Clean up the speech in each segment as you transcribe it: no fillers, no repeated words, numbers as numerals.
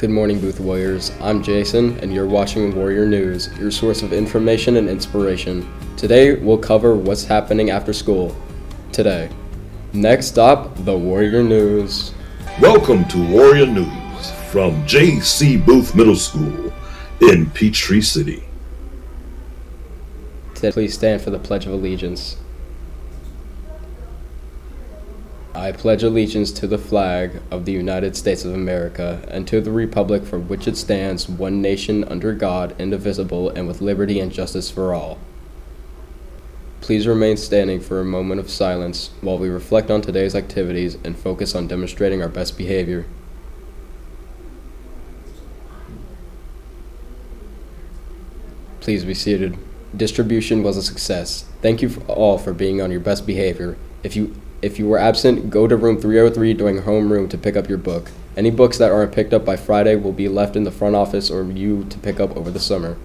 Good morning, Booth Warriors. I'm Jason, and you're watching Warrior News, your source of information and inspiration. Today, we'll cover what's happening after school. Today. Next stop, the Warrior News. Welcome to Warrior News from J.C. Booth Middle School in Peachtree City. Today, please stand for the Pledge of Allegiance. I pledge allegiance to the flag of the United States of America and to the republic for which it stands, one nation under God, indivisible, and with liberty and justice for all. Please remain standing for a moment of silence while we reflect on today's activities and focus on demonstrating our best behavior. Please be seated. Distribution was a success. Thank you all for being on your best behavior. If you were absent, go to room 303 during homeroom to pick up your book. Any books that aren't picked up by Friday will be left in the front office or you to pick up over the summer.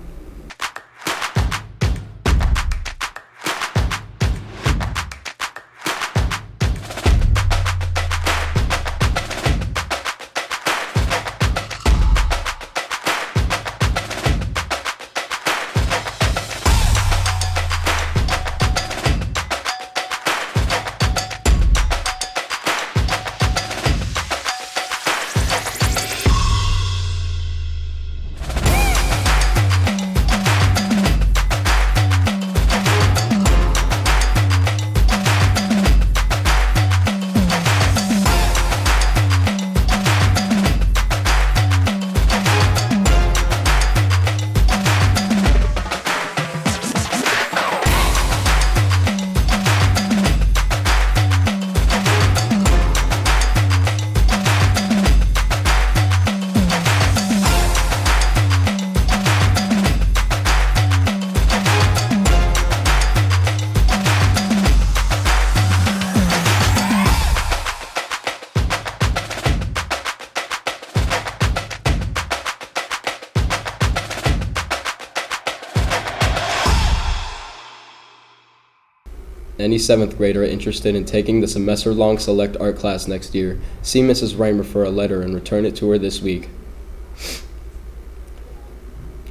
Any 7th grader interested in taking the semester-long select art class next year, see Mrs. Reimer for a letter and return it to her this week.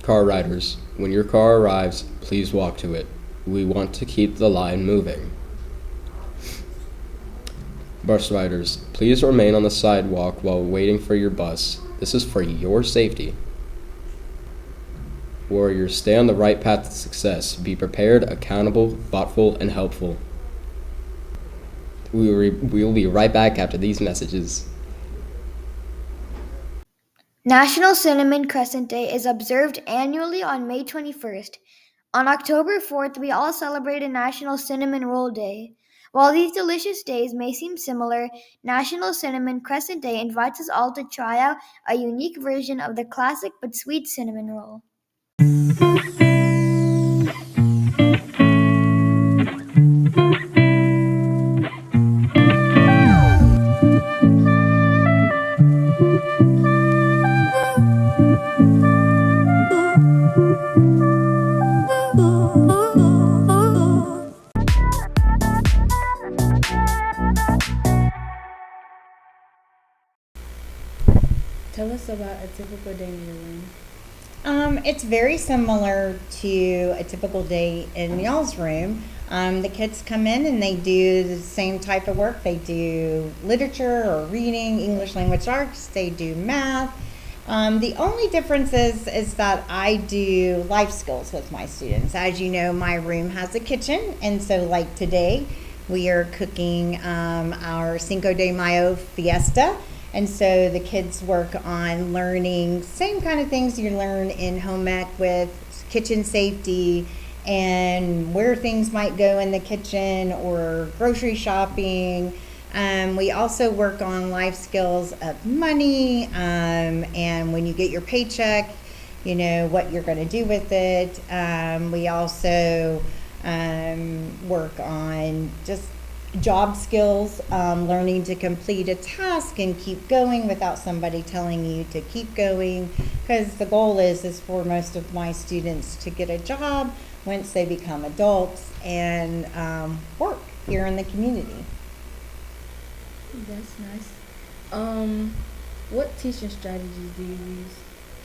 Car riders, when your car arrives, please walk to it. We want to keep the line moving. Bus riders, please remain on the sidewalk while waiting for your bus. This is for your safety. Warriors, stay on the right path to success. Be prepared, accountable, thoughtful, and helpful. We will be right back after these messages. National Cinnamon Crescent Day is observed annually on May 21st. On October 4th, we all celebrate a National Cinnamon Roll Day. While these delicious days may seem similar, National Cinnamon Crescent Day invites us all to try out a unique version of the classic but sweet cinnamon roll. Tell us about a typical day in your room. It's very similar to a typical day in y'all's room. The kids come in and they do the same type of work. They do literature or reading, English language arts, they do math. The only difference is that I do life skills with my students. As you know, my room has a kitchen, and so like today, we are cooking our Cinco de Mayo fiesta. And so the kids work on learning same kind of things you learn in home ec with kitchen safety and where things might go in the kitchen or grocery shopping. We also work on life skills of money and when you get your paycheck, you know, what you're going to do with it. We also work on just job skills, learning to complete a task and keep going without somebody telling you to keep going, because the goal is for most of my students to get a job once they become adults and work here in the community. That's nice. What teaching strategies do you use?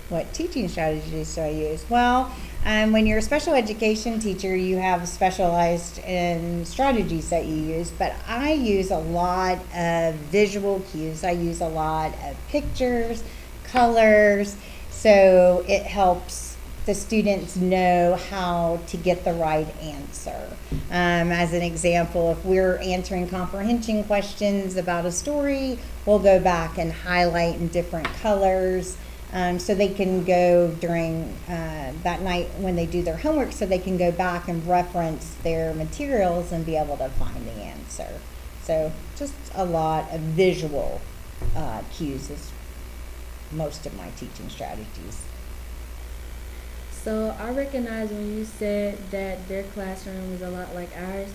What teaching strategies do I use? Well, when you're a special education teacher, you have specialized in strategies that you use, but I use a lot of visual cues. I use a lot of pictures, colors, so it helps the students know how to get the right answer. As an example, if we're answering comprehension questions about a story, we'll go back and highlight in different colors. So they can go during that night when they do their homework, so they can go back and reference their materials and be able to find the answer. So just a lot of visual cues is most of my teaching strategies. So I recognize when you said that their classroom is a lot like ours.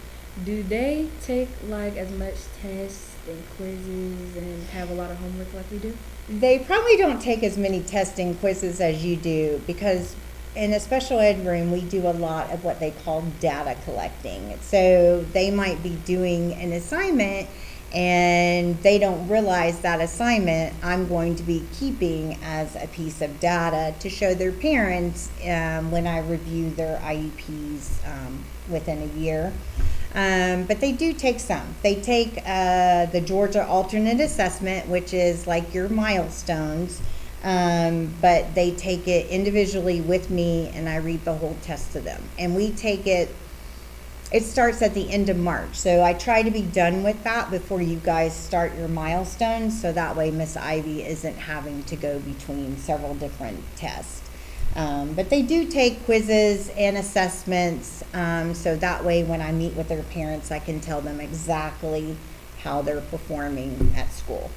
Do they take like as much tests and quizzes and have a lot of homework like we do? They probably don't take as many tests and quizzes as you do, because in a special ed room, we do a lot of what they call data collecting. So they might be doing an assignment and they don't realize that assignment I'm going to be keeping as a piece of data to show their parents when I review their IEPs within a year. But they do take some. They take the Georgia Alternate Assessment, which is like your milestones, but they take it individually with me, and I read the whole test to them. And we take it starts at the end of March. So I try to be done with that before you guys start your milestones, so that way Miss Ivy isn't having to go between several different tests. But they do take quizzes and assessments, so that way when I meet with their parents, I can tell them exactly how they're performing at school.